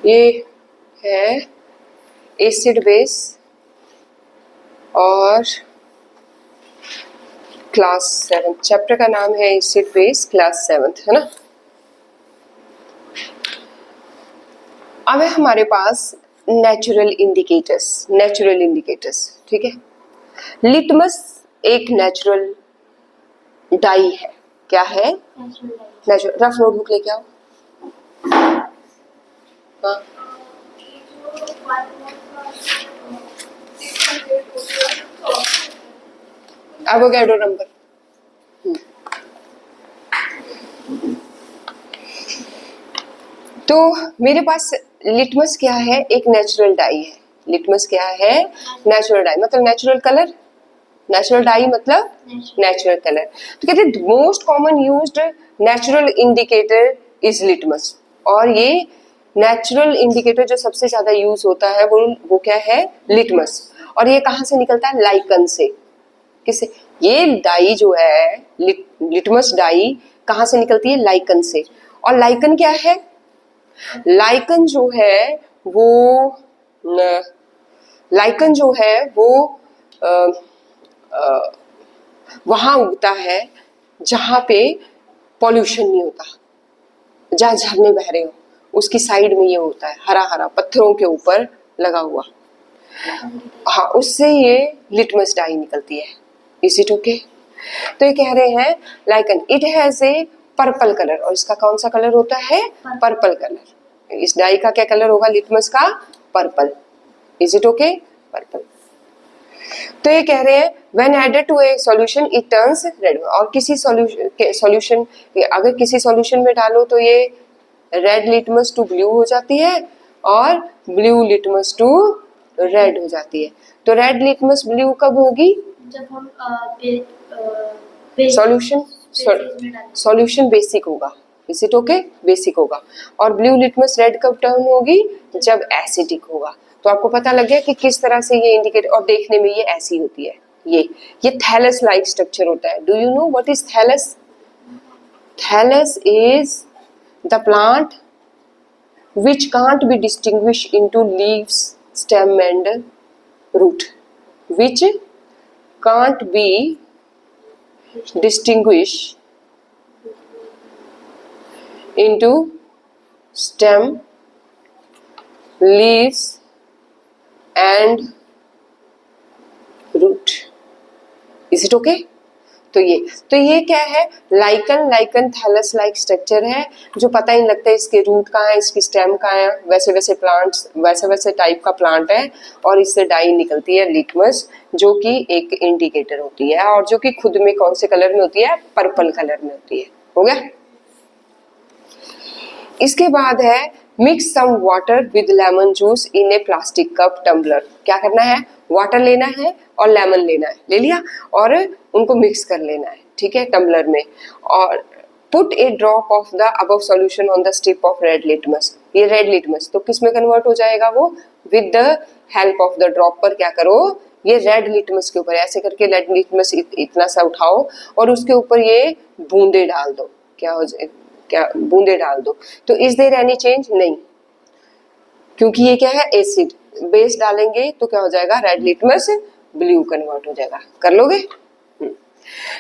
ये है acid base और क्लास 7, चैप्टर का नाम है एसिड बेस क्लास 7, है ना। अब है हमारे पास नेचुरल इंडिकेटर्स, ठीक है। लिटमस एक नेचुरल डाई है। क्या है? नेचुरल। रफ नोटबुक लेके आओ। हाँ, एवोगैड्रो नंबर। तो मेरे पास लिटमस क्या है? एक नेचुरल डाई है। लिटमस क्या है? नेचुरल डाई मतलब नेचुरल कलर। नेचुरल डाई मतलब नेचुरल कलर। तो कहते हैं most common used natural indicator is litmus. और ये नेचुरल इंडिकेटर जो सबसे ज्यादा यूज होता है वो क्या है? लिटमस। और ये कहाँ से निकलता है? लाइकन से। किससे? ये डाई जो है लिटमस डाई कहाँ से निकलती है? लाइकन से। और लाइकन क्या है? लाइकन जो है वो लाइकन जो है वो वहां उगता है जहां पे पॉल्यूशन नहीं होता, जहां झरने बह रहे हो उसकी साइड में ये होता है, हरा हरा पत्थरों के ऊपर लगा हुआ। हाँ, उससे ये लिटमस डाई निकलती है। Is it okay? तो ये कह रहे हैं lichen it has a purple colour. और इसका कौन सा कलर होता है? Purple colour. इस डाई का क्या कलर होगा? लिटमस का purple. Is it okay? Purple. तो ये कह रहे हैं when added to a solution it turns red. और किसी सॉल्यूशन अगर किसी सॉल्यूशन में डालो तो ये रेड लिटमस टू ब्लू हो जाती है और ब्लू लिटमस टू रेड हो जाती है। तो रेड लिटमस ब्लू कब होगी? जब हम सॉल्यूशन बेसिक होगा। Is it okay? बेसिक होगा। और ब्लू लिटमस रेड कब टर्न होगी? जब एसिडिक होगा। तो आपको पता लग गया कि किस तरह से ये इंडिकेट। और देखने में ये ऐसी होती है। ये थैलस लाइक स्ट्रक्चर होता है। Do you know what is thallus? Thallus is the plant which can't be distinguished into leaves, stem and root. Which can't be distinguished into stem, leaves and root. Is it okay? तो ये क्या है? Lichen thallus like structure है जो पता ही नहीं लगता है इसके रूट कहाँ है, इसकी स्टेम कहाँ है। वैसे प्लांट्स वैसे टाइप का प्लांट है। और इससे डाई निकलती है लिटमस जो कि एक इंडिकेटर होती है और जो कि खुद में कौन से कलर में होती है? पर्पल कलर में होती है। हो गया? इसके बाद है mix some water with lemon juice in a plastic cup tumbler. क्या करना है? वाटर लेना है और लेमन लेना है। ले लिया और उनको मिक्स कर लेना है, ठीक है, टम्बलर में। और put a drop of the above solution on the strip of red litmus. ये रेड लिटमस तो किस में कन्वर्ट हो जाएगा? वो with the help of the drop पर क्या करो? ये रेड लिटमस के ऊपर ऐसे करके रेड लिटमस इतना सा उठाओ और उसके ऊपर ये बूंदे डाल दो। क्या हो जाए? क्या बूंदे डाल दो। तो इज देयर एनी चेंज? नहीं, क्योंकि ये क्या है? एसिड बेस डालेंगे तो क्या हो जाएगा? रेड लिटमस ब्लू कन्वर्ट हो जाएगा। कर लोगे?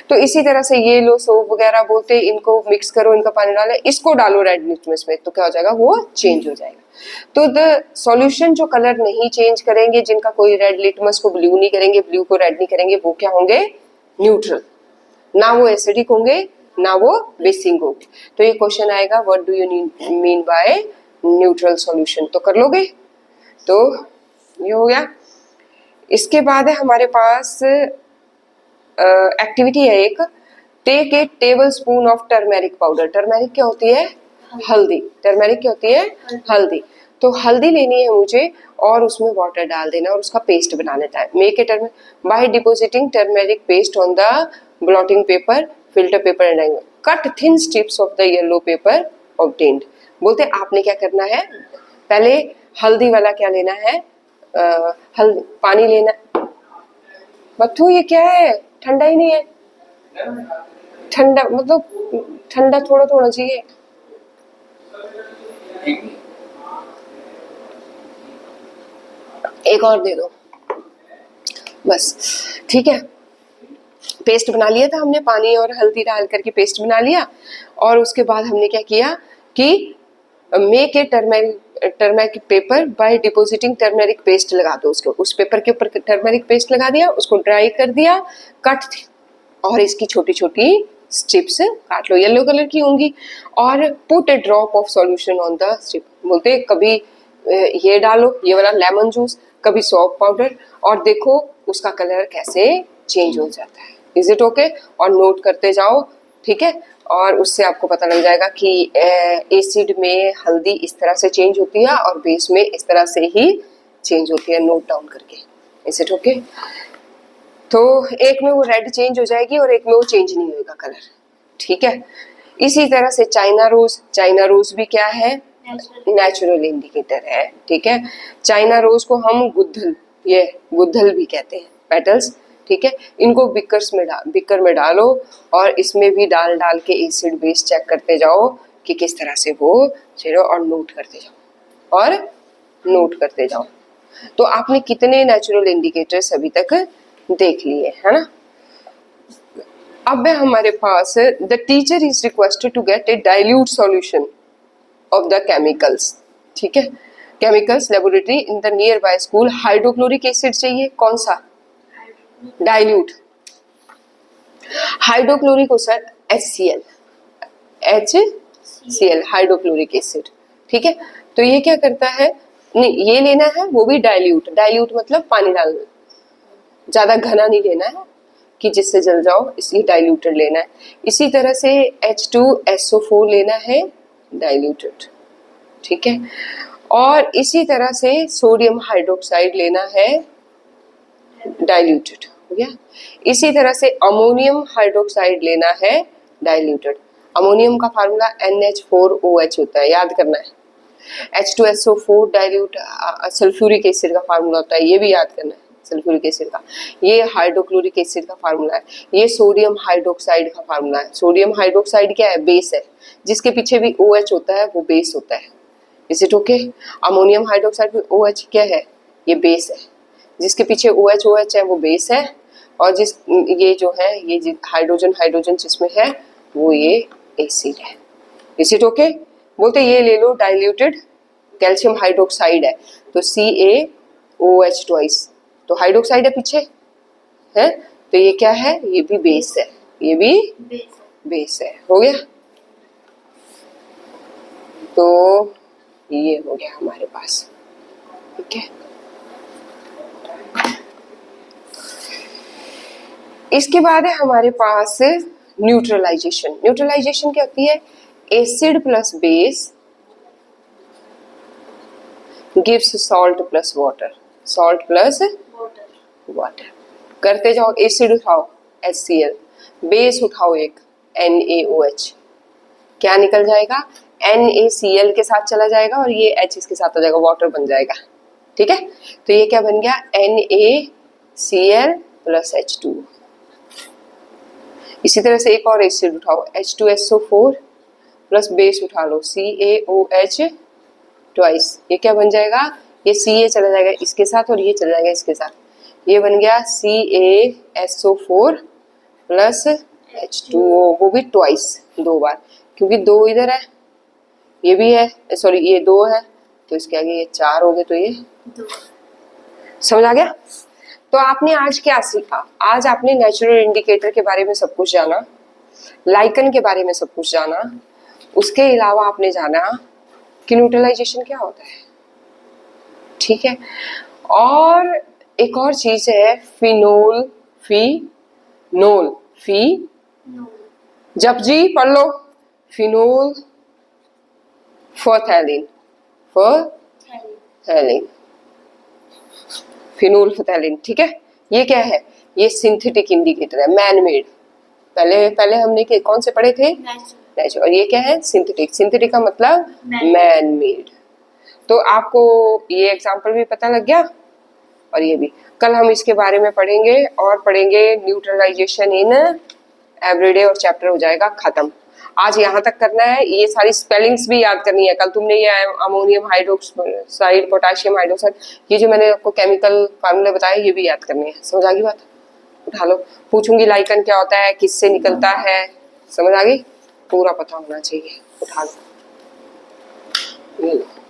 तो इसी तरह से ये लो सोप वगैरह बोलते हैं, इनको मिक्स करो, इनका पानी डालो, इसको डालो रेड लिटमस में तो क्या हो जाएगा? वो चेंज हो जाएगा। तो द सॉल्यूशन जो कलर नहीं चेंज करेंगे, जिनका कोई रेड लिटमस को ब्लू नहीं करेंगे, ब्लू को रेड नहीं करेंगे, वो क्या होंगे? न्यूट्रल। ना वो एसिडिक होंगे ना वो बेसिक होंगे। तो ये क्वेश्चन आएगा what do you mean by neutral solution. तो कर लोगे? तो ये हो गया। इसके बाद है हमारे पास एक्टिविटी है एक, take a table spoon of turmeric powder. Turmeric क्या होती है? हल्दी। टर्मेरिक क्या होती है? हल्दी। तो हल्दी लेनी है मुझे और उसमें वाटर डाल देना और उसका पेस्ट बना लेता है। Make a turmeric by depositing turmeric paste on the blotting paper, filter paper and cut thin strips of the yellow paper obtained. बोलते आपने क्या करना है? पहले हल्दी वाला क्या लेना है? हल्दी पानी लेना। बच्चों ये क्या है? ठंडा ही नहीं है। ठंडा मतलब ठंडा थोड़ा थोड़ा चाहिए। एक और दे दो बस, ठीक है। पेस्ट बना लिया था हमने, पानी और हल्दी डाल करके पेस्ट बना लिया। और उसके बाद हमने क्या किया कि make a turmeric paper by depositing turmeric paste लगा दो उसको, उस पेपर के ऊपर टर्मेरिक पेस्ट लगा दिया, उसको ड्राई कर दिया, कट, और इसकी छोटी छोटी स्ट्रिप्स काट लो, येलो कलर की होंगी। और put a drop of solution on the strip, बोलते कभी ये डालो, ये वाला लेमन जूस, कभी सॉप पाउडर, और देखो उसका कलर कैसे चेंज हो जाता है। Is it okay? और नोट करते जाओ, ठीक है। और उससे आपको पता लग जाएगा कि एसिड में हल्दी इस तरह से चेंज होती है और बेस में इस तरह से ही चेंज होती है, नोट डाउन करके। Is it okay? तो एक में वो रेड चेंज हो जाएगी और एक में वो चेंज नहीं होगा कलर, ठीक है। इसी तरह से चाइना रोज भी क्या है? नेचुरल इंडिकेटर है, ठीक है। चाइना रोज को हम गुद्धल भी कहते हैं, पेटल्स, ठीक है। इनको बिकर में डालो और इसमें भी डाल के एसिड बेस चेक करते जाओ कि किस तरह से वो चलो, और नोट करते जाओ। तो आपने कितने नेचुरल इंडिकेटर्स अभी तक देख लिए, है ना। अब हमारे पास the teacher is requested to get a dilute solution of the chemicals, ठीक है। Chemicals laboratory in the nearby school. Hydrochloric acid चाहिए, कौन सा? डाइल्यूट। हाइड्रोक्लोरिक हो सर HCl हाइड्रोक्लोरिक एसिड, ठीक है। तो ये क्या करता है, नहीं ये लेना है, वो भी डाइल्यूट मतलब पानी डालना, ज्यादा घना नहीं लेना है कि जिससे जल जाओ, इसलिए डाइल्यूटेड लेना है। इसी तरह से H2SO4 लेना है, डाइल्यूटेड, ठीक है। और इसी तरह से सोडियम हाइड्रोक्साइड लेना है, डाइल्यूटेड, हो गया। इसी तरह से अमोनियम हाइड्रोक्साइड लेना है, डाइल्यूटेड। अमोनियम का फार्मूला NH4OH होता है, याद करना है। H2SO4 डाइल्यूट सल्फ्यूरिक एसिड का फार्मूला होता है, ये भी याद करना है, सल्फ्यूरिक एसिड का। ये हाइड्रोक्लोरिक एसिड का फार्मूला है, ये सोडियम हाइड्रोक्साइड का फार्मूला है। सोडियम हाइड्रोक्साइड क्या है? बेस है, जिसके पीछे भी OH होता है वो बेस होता है। Is it okay? Ammonium hydroxide में OH क्या है? ये बेस है, जिसके पीछे OH है वो बेस है, और ये जो है ये हाइड्रोजन जिसमें है वो ये एसिड है। Is it okay? बोलते ये ले लो, डाइल्यूटेड कैल्शियम हाइड्रोक्साइड है, तो CaOH ट्वाइस, तो हाइड्रोक्साइड है पीछे है, तो ये क्या है? ये भी बेस है, ये भी बेस है, हो गया। तो ये हो गया हमारे पास, ठीक है। इसके बाद है हमारे पास न्यूट्रलाइजेशन। न्यूट्रलाइजेशन क्या होती है? Acid plus base gives salt plus water, salt plus water. करते जाओ, एसिड उठाओ HCl, बेस उठाओ एक NaOH, क्या निकल जाएगा? NaCl के साथ चला जाएगा और ये H इसके साथ हो जाएगा, वाटर बन जाएगा, ठीक है। तो ये क्या बन गया? NaCl plus H2। इसी तरह से एक और एसिड उठाओ, H2SO4 प्लस बेस उठा लो CaOH ट्वाइस, ये क्या बन जाएगा? ये Ca चला जाएगा इसके साथ और ये चला जाएगा इसके साथ, ये बन गया CaSO4 प्लस H2O, वो भी ट्वाइस, दो बार, क्योंकि दो इधर है, ये भी है, सॉरी ये दो है, तो इसके आगे ये चार हो गए, तो ये दो। समझ आ गया? तो आपने आज क्या सीखा? आज आपने नेचुरल इंडिकेटर के बारे में सब कुछ जाना, लाइकन के बारे में सब कुछ जाना, उसके अलावा आपने जाना कि न्यूट्रलाइजेशन क्या होता है, ठीक है। और एक और चीज है फिनोल, जब जी पढ़ लो, फिनोल फथैलिन, फिनोल्फथैलिन, ठीक है। ये क्या है? ये सिंथेटिक इंडिकेटर है, मैन मेड। पहले हमने कौन से पढ़े थे? नेचुरल। और ये क्या है? सिंथेटिक का मतलब मैन मेड। तो आपको ये एग्जांपल भी पता लग गया, और ये भी। कल हम इसके बारे में पढ़ेंगे, और पढ़ेंगे न्यूट्रलाइजेशन इन एवरीडे और चैप्टर हो जाएगा खत्म। आज यहाँ तक करना है, ये सारी स्पेलिंग्स भी याद करनी है। कल तुमने ये अमोनियम हाइड्रोक्साइड, पोटेशियम हाइड्रोक्साइड, ये जो मैंने आपको केमिकल फार्मूले बताए ये भी याद करने हैं। समझ आ गई बात? उठा लो। पूछूंगी लाइकन क्या होता है, किससे निकलता है, समझ आ गई? पूरा पता होना चाहिए। उठा लो, ये लो।